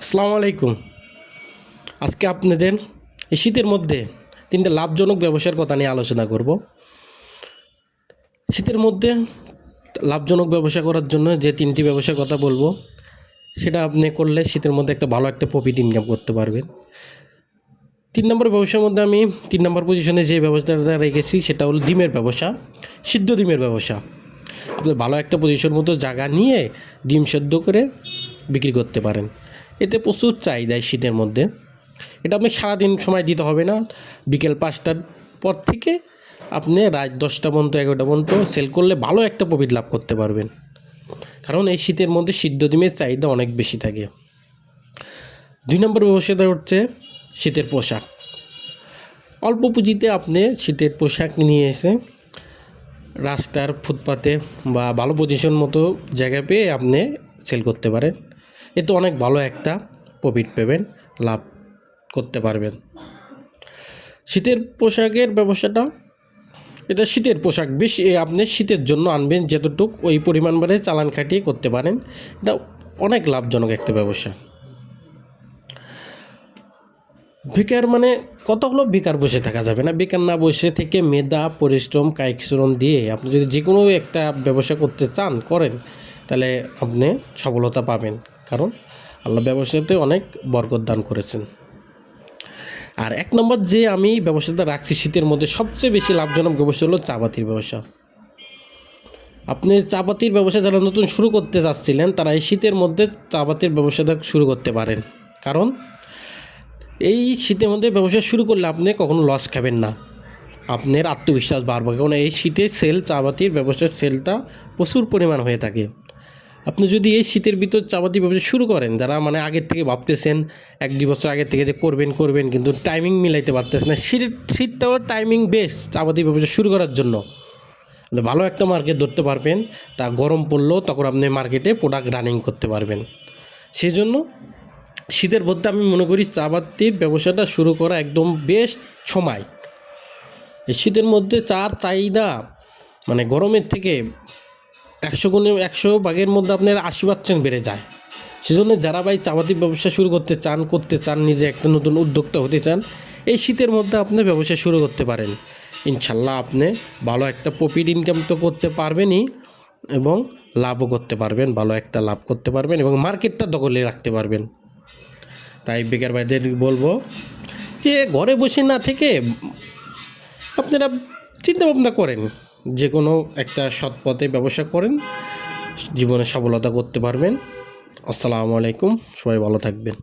আসসালামু আলাইকুম। আজকে আপনাদের এই শীতের মধ্যে ৩টা লাভজনক ব্যবসার কথা নিয়ে আলোচনা করব। শীতের মধ্যে লাভজনক ব্যবসা করার জন্য যে ৩টি ব্যবসার কথা বলবো, সেটা আপনি করলে শীতের মধ্যে ভালো একটা প্রফিট ইনকাম করতে পারবেন। ৩ নম্বর ব্যবসার মধ্যে আমি ৩ নম্বর পজিশনে যে ব্যবসাটা রেখেছি সেটা হলো ডিমের ব্যবসা, সিদ্ধ ডিমের ব্যবসা। আপনি ভালো একটা পজিশন মতো জায়গা নিয়ে ডিম সেদ্ধ করে বিক্রি করতে পারেন। এতে প্রচুর চাহিদা শীতের মধ্যে। এটা আপনি সারাদিন সময় দিতে হবে না। বিকেল ৫টার পর থেকে আপনি রাত ১০টা পর্যন্ত ১১টা পর্যন্ত সেল করলে ভালো একটা প্রফিট লাভ করতে পারবেন। কারণ এই শীতের মধ্যে সিদ্ধ ডিমের চাহিদা অনেক বেশি থাকে। ২ নম্বর ব্যবসাটা হচ্ছে শীতের পোশাক। অল্প পুঁজিতে আপনি শীতের পোশাক নিয়ে এসে রাস্তার ফুটপাতে বা ভালো পজিশন মতো জায়গা পেয়ে আপনি সেল করতে পারেন। এতে অনেক ভালো একটা প্রফিট পাবেন, লাভ করতে পারবেন। শীতের পোশাকের ব্যবসাটা, এটা শীতের পোশাক বেশি আপনি শীতের জন্য আনবেন, যতটুক ওই পরিমাণ বারে চালান খাটিয়ে করতে পারেন। এটা অনেক লাভজনক একটা ব্যবসা। বেকার কতগুলো বেকার বসে থাকা যাবে না। বেকার না বসে থেকে মেধা, পরিশ্রম, কায়িক শ্রম দিয়ে আপনি যদি যে কোনো একটা ব্যবসা করতে চান করেন, তাহলে আপনি সফলতা পাবেন। কারণ আল্লাহ ব্যবসাতে অনেক বরকত দান করেছেন। আর ১ নম্বর যে আমি ব্যবসাটা রাখছি শীতের মধ্যে সবচেয়ে বেশি লাভজনক ব্যবসা হলো চাপাতির ব্যবসা। আপনি চাপাতির ব্যবসা যারা নতুন শুরু করতে চাচ্ছিলেন, তারা এই শীতের মধ্যে চাপাতির ব্যবসাটা শুরু করতে পারেন। কারণ এই শীতের মধ্যে ব্যবসা শুরু করলে আপনি কখনো লস খাবেন না। আপনার আত্মবিশ্বাস বাড়বে, কারণ এই শীতে চাপাতির ব্যবসার সেলটা প্রচুর পরিমাণ হয়ে থাকে। আপনি যদি এই শীতের ভিতর চাপাতি ব্যবসা শুরু করেন, যারা আগের থেকে ভাবতেছেন ১-২ বছর আগের থেকে যে করবেন কিন্তু টাইমিং মিলাইতে পারতেছেন না, শীতটাও টাইমিং বেস্ট চাপাতি ব্যবসা শুরু করার জন্য। ভালো একটা মার্কেট ধরতে পারবেন, তা গরম পড়লেও তখন আপনি মার্কেটে প্রোডাক্ট রানিং করতে পারবেন। সেজন্য শীতের মধ্যে আমি মনে করি চাপাতির ব্যবসাটা শুরু করা একদম বেস্ট সময়। এই শীতের মধ্যে চার চাহিদা গরমের থেকে ১০০ ভাগের মধ্যে আপনার ৮০% বেড়ে যায়। সেজন্য যারা চাপাতির ব্যবসা শুরু করতে চান, নিজে একটা নতুন উদ্যোক্তা হতে চান, এই শীতের মধ্যে আপনি ব্যবসা শুরু করতে পারেন। ইনশাল্লাহ আপনি ভালো একটা প্রফিট ইনকাম তো করতে পারবেনই, এবং লাভও করতে পারবেন, ভালো একটা লাভ করতে পারবেন এবং মার্কেটটা দখলে রাখতে পারবেন। তাই বেকার ভাইদের বলবো যে ঘরে বসে না থেকে আপনারা চিন্তা ভাবনা করেন, যে কোনো একটা সৎ পথে ব্যবসা করেন, জীবনে সফলতা করতে পারবেন। আসসালামু আলাইকুম, সবাই ভালো থাকবেন।